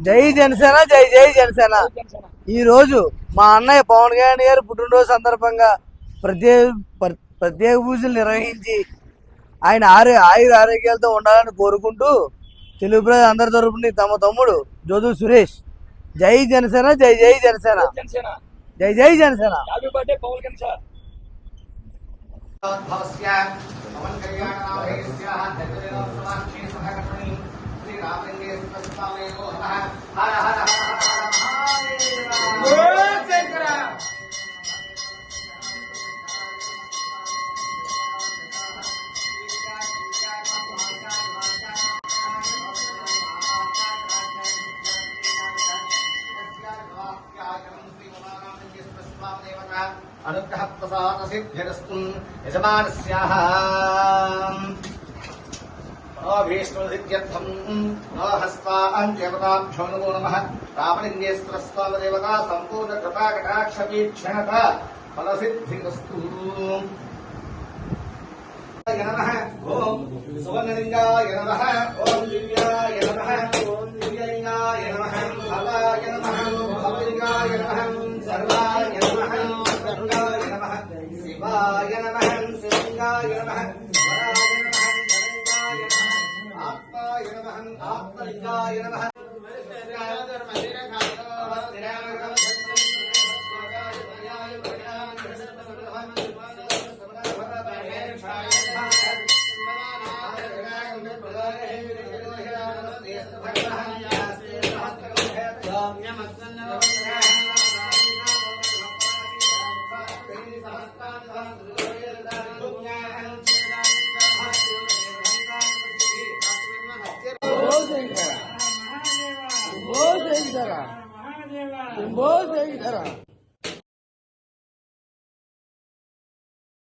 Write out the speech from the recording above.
జై జనసేన, జై జై జనసేన. ఈ రోజు మా అన్నయ్య పవన్ కళ్యాణ్ గారు పుట్టినరోజు సందర్భంగా ప్రత్యేక పూజలు నిర్వహించి ఆయన ఆయుర ఆరోగ్యాలతో ఉండాలని కోరుకుంటూ తెలుగు ప్రజలు అందరి తరపుని తమ తమ్ముడు జోదు సురేష్ జై జనసేన, జై జై జనసేన, జై జై జనసేన. अनुग्रह प्रसाद सिद्धिरस्तु यजमानस्याः अभीष्टसिद्ध्यर्थं हस्तान् देवताभ्यो नमो नमः. रामलिङ्गेश्वरस्वामदेवता सम्पूर्ण कृपा कटाक्षवीक्षणता फलसिद्धिरस्तु. नमः. ओम सुवर्णलिङ्गाय नमः. ओम दिव्याय नमः. ओम दिव्यलिङ्गाय नमः. भवाय नमः. भवलिङ्गाय नमः. सर्वाय नमः. सर्वाय नमः. शिवाय नमः. शिवलिङ्गाय नमः. वराय नमः. वरलिङ्गाय नमः. आत्माय नमः. आत्मलिङ्गाय नमः. శంభో శంకర.